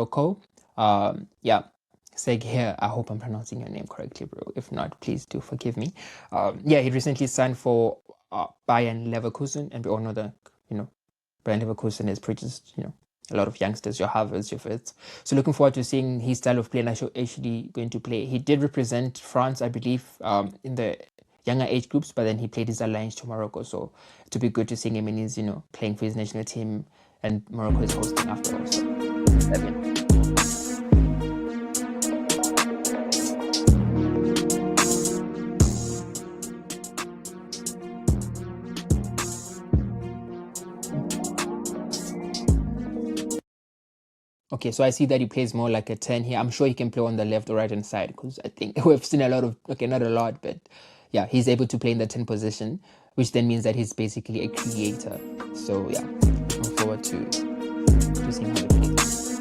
Morocco. Yeah, Seghir, I hope I'm pronouncing your name correctly, bro. If not, please do forgive me. Yeah, he recently signed for Bayern Leverkusen, and we all know that, Bayern Leverkusen has produced, a lot of youngsters, your Harvards, your Fits. So looking forward to seeing his style of play and actually going to play. He did represent France, I believe, in the younger age groups, but then he played his alliance to Morocco. So it would be good to see him in his, playing for his national team, and Morocco is hosting after all. So, okay, so I see that he plays more like a 10 here. I'm sure he can play on the left or right hand side, because I think we've seen a lot of, okay, not a lot, but yeah, he's able to play in the 10 position, which then means that he's basically a creator. So yeah, looking forward to seeing how he plays.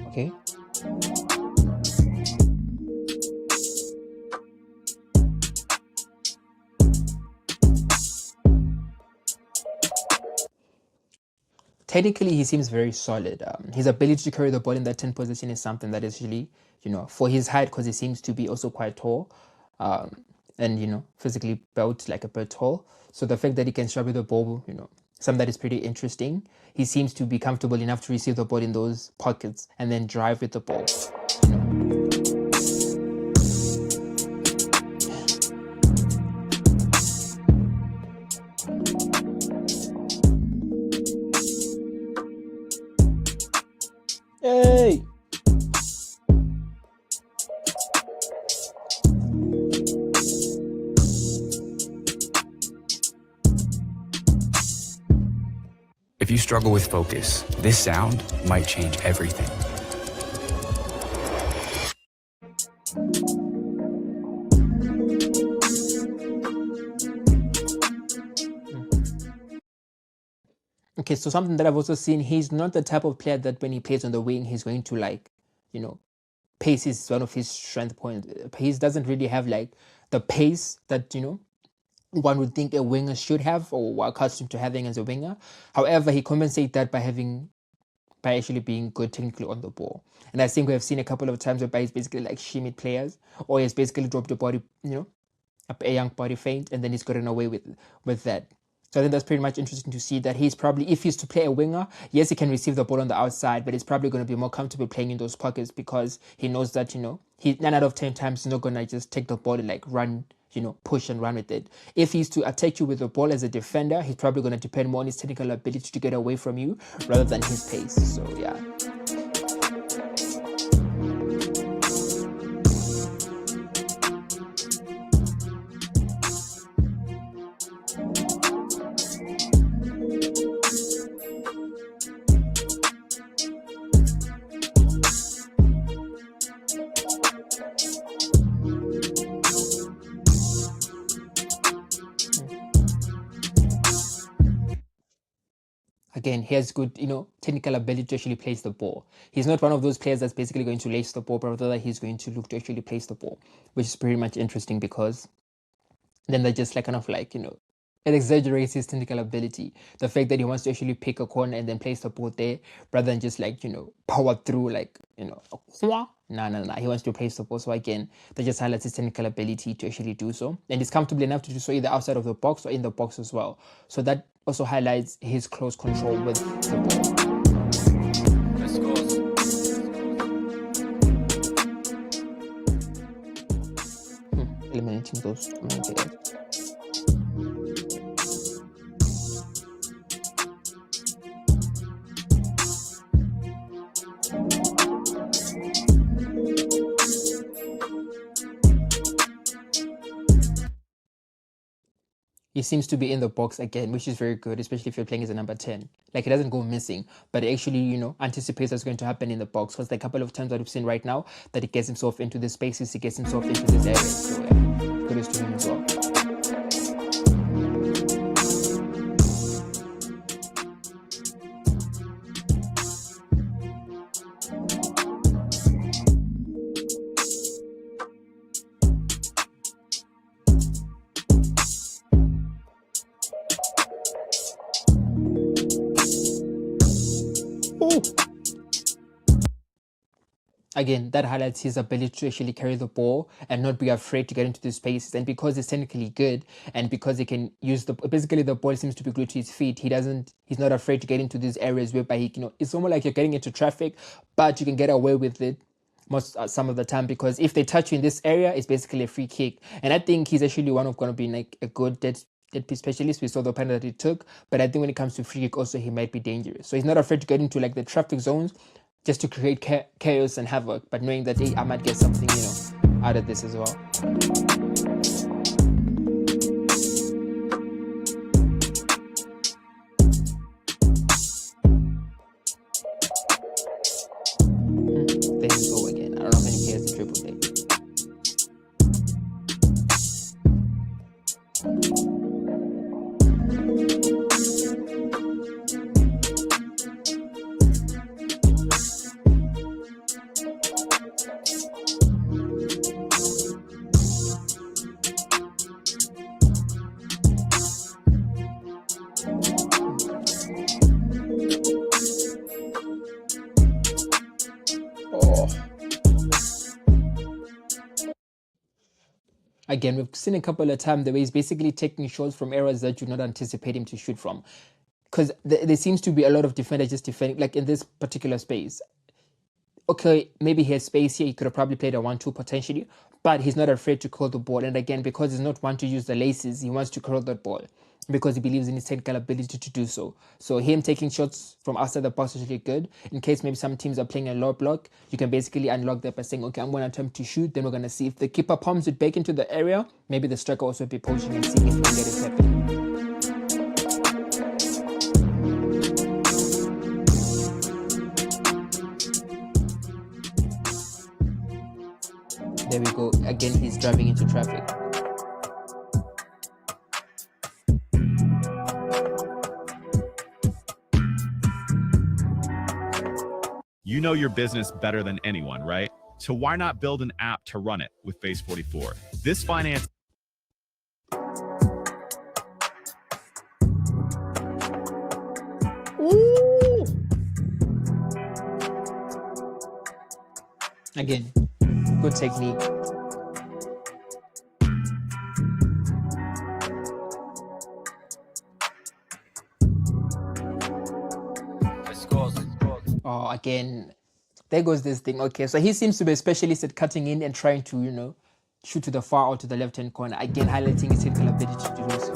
Okay. Technically, he seems very solid. His ability to carry the ball in that 10 position is something that is really, for his height, because he seems to be also quite tall, and, physically built like a bit tall. So the fact that he can struggle with the ball, something that is pretty interesting. He seems to be comfortable enough to receive the ball in those pockets and then drive with the ball. Hey! If you struggle with focus, this sound might change everything. Okay, so something that I've also seen, he's not the type of player that when he plays on the wing, he's going to pace is one of his strength points. He doesn't really have the pace that, one would think a winger should have or were accustomed to having as a winger. However, he compensates that by actually being good technically on the ball. And I think we have seen a couple of times whereby he's basically like shimmied players, or he's basically dropped a body, a young body feint, and then he's gotten away with that. So I think that's pretty much interesting to see that he's probably, if he's to play a winger, yes, he can receive the ball on the outside, but he's probably going to be more comfortable playing in those pockets because he knows that, he 9 out of 10 times he's not going to just take the ball and run, push and run with it. If he's to attack you with the ball as a defender, he's probably going to depend more on his technical ability to get away from you rather than his pace. So yeah. Again, he has good, technical ability to actually place the ball. He's not one of those players that's basically going to lace the ball, but rather he's going to look to actually place the ball, which is pretty much interesting because then they're just it exaggerates his technical ability. The fact that he wants to actually pick a corner and then place the ball there rather than just power through no. He wants to place the ball. So again, that just highlights his technical ability to actually do so. And he's comfortable enough to do so either outside of the box or in the box as well. So that also highlights his close control with the ball. Let's go. Eliminating those two players. He seems to be in the box again, which is very good, especially if you're playing as a number 10. He doesn't go missing, but he actually, anticipates what's going to happen in the box. Because the couple of times that we've seen right now that he gets himself into the spaces, he gets himself into this area. So yeah, kudos to him as well. again, that highlights his ability to actually carry the ball and not be afraid to get into the spaces. And because he's technically good, and because he can use basically the ball seems to be glued to his feet, he's not afraid to get into these areas whereby it's almost like you're getting into traffic, but you can get away with it some of the time, because if they touch you in this area, it's basically a free kick. And I think he's actually going to be like a good dead piece specialist. We saw the penalty that he took, but I think when it comes to free kick also, he might be dangerous. So he's not afraid to get into like the traffic zones just to create chaos and havoc, but knowing that, hey, I might get something, out of this as well. There you go again. I don't know how many players to dribble there. Again, we've seen a couple of times the way he's basically taking shots from areas that you not anticipate him to shoot from. Because there seems to be a lot of defenders just defending, like in this particular space. Okay, maybe he has space here, he could have probably played a 1-2 potentially, but he's not afraid to curl the ball. And again, because he's not one to use the laces, he wants to curl that ball because he believes in his technical ability to do so. So him taking shots from outside the box is really good. In case maybe some teams are playing a low block, you can basically unlock that by saying, okay, I'm going to attempt to shoot. Then we're going to see if the keeper palms it back into the area. Maybe the striker also be poaching and seeing if we can get it happening. There we go. Again, he's driving into traffic. You know your business better than anyone, right? So why not build an app to run it with Base 44? This finance... Ooh! Again, good technique. Oh, again, there goes this thing. Okay, so he seems to be a specialist at cutting in and trying to, shoot to the far or to the left-hand corner. Again, highlighting his technical ability to do so.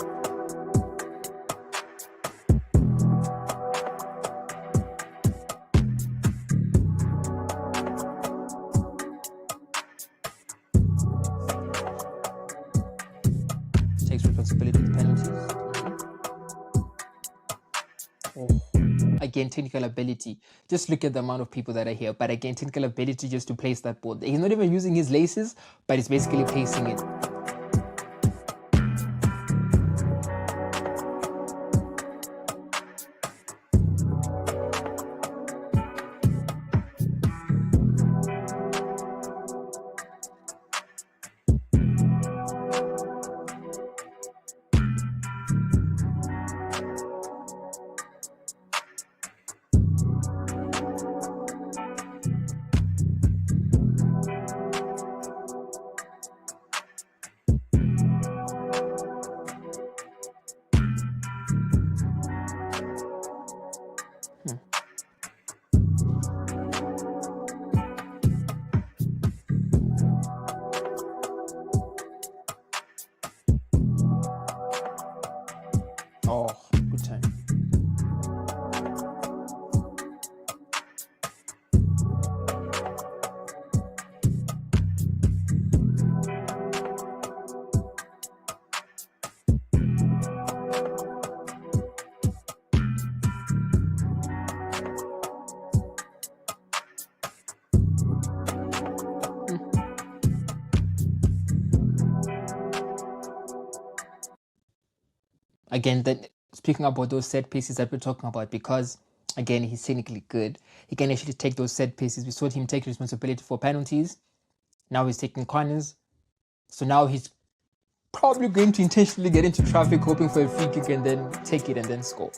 Takes responsibility for penalties. Oh. Again, technical ability. Just look at the amount of people that are here. But again, technical ability just to place that ball. He's not even using his laces, but he's basically placing it. Oh, good time. Again, speaking about those set pieces that we're talking about, because again, he's technically good. He can actually take those set pieces. We saw him take responsibility for penalties. Now he's taking corners. So now he's probably going to intentionally get into traffic, hoping for a free kick and then take it and then score.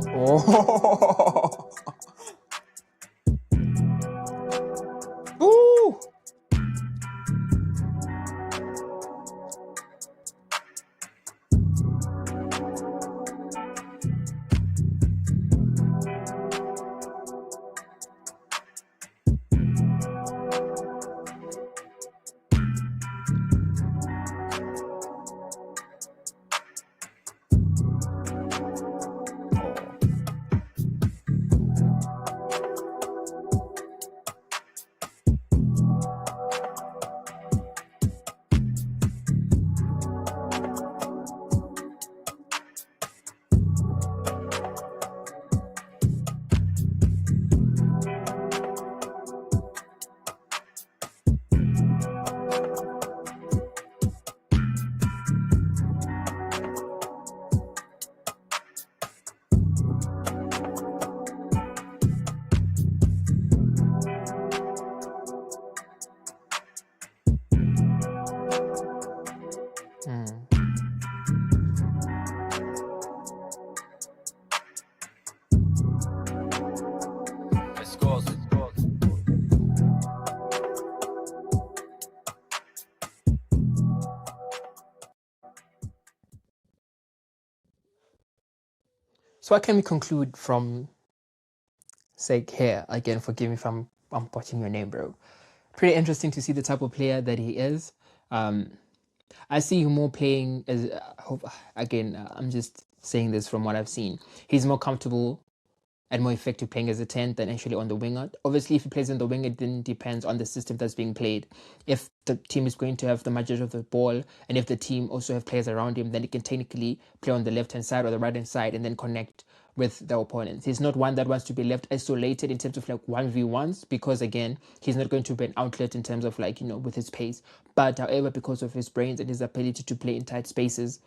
Oh. Ooh. So what can we conclude from Seghir? Again, forgive me if I'm botching your name, bro. Pretty interesting to see the type of player that he is. I see him more playing as again. I'm just saying this from what I've seen. He's more comfortable and more effective playing as a 10 than actually on the winger. Obviously, if he plays on the wing, it then depends on the system that's being played. If the team is going to have the majority of the ball, and if the team also have players around him, then he can technically play on the left-hand side or the right-hand side and then connect with the opponents. He's not one that wants to be left isolated in terms of like 1v1s, because again, he's not going to be an outlet in terms of like, with his pace. But however, because of his brains and his ability to play in tight spaces,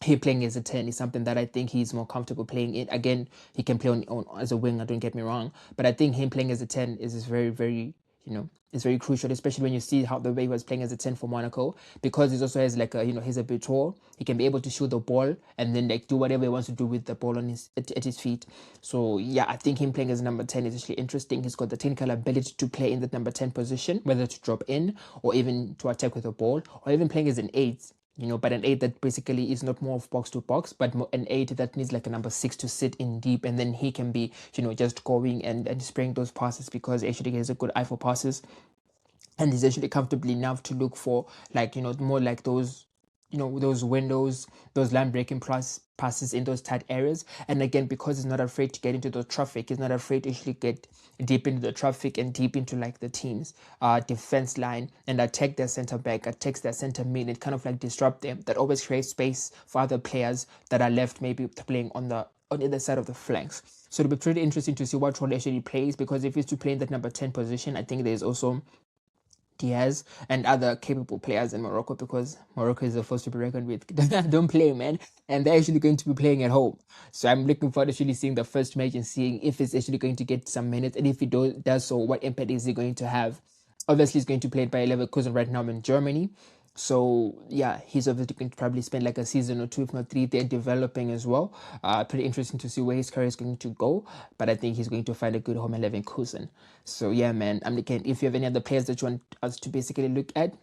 he playing as a 10 is something that I think he's more comfortable playing in. Again, he can play on as a winger, don't get me wrong. But I think him playing as a 10 is very, very, it's very crucial, especially when you see how the way he was playing as a 10 for Monaco, because he also has like a, he's a bit tall. He can be able to shoot the ball and then like do whatever he wants to do with the ball on at his feet. So yeah, I think him playing as number 10 is actually interesting. He's got the technical ability to play in that number 10 position, whether to drop in or even to attack with the ball, or even playing as an 8. But an 8 that basically is not more of box to box, but an 8 that needs like a number 6 to sit in deep, and then he can be, just going and spraying those passes, because actually he has a good eye for passes, and he's actually comfortably enough to look for like, more like those, those windows, those line breaking passes in those tight areas. And again, because he's not afraid to get into the traffic, he's not afraid to actually get deep into the traffic and deep into like the team's defense line and attack their center back, attacks their center mid, and kind of like disrupt them. That always creates space for other players that are left maybe playing on the other side of the flanks. So it'll be pretty interesting to see what role actually plays, because if he's to play in that number 10 position, I think there's also Diaz and other capable players in Morocco, because Morocco is the first to be reckoned with. Don't play, man. And they're actually going to be playing at home. So I'm looking forward to actually seeing the first match and seeing if it's actually going to get some minutes. And if it does so, what impact is he going to have? Obviously, he's going to play by Leverkusen right now in Germany. So yeah, he's obviously going to probably spend like a season or two, if not three, there developing as well. Pretty interesting to see where his career is going to go. But I think he's going to find a good home at Leverkusen. So yeah, man. If you have any other players that you want us to basically look at,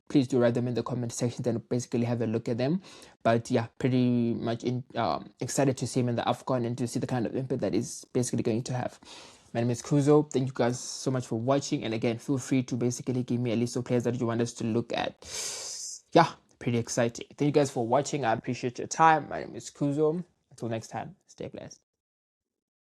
please do write them in the comment section and basically have a look at them. But yeah, pretty much excited to see him in the Afcon and to see the kind of impact that is basically going to have. My name is Kuzo. Thank you guys so much for watching. And again, feel free to basically give me a list of players that you want us to look at. Yeah, pretty exciting. Thank you guys for watching. I appreciate your time. My name is Kuzo. Until next time, stay blessed.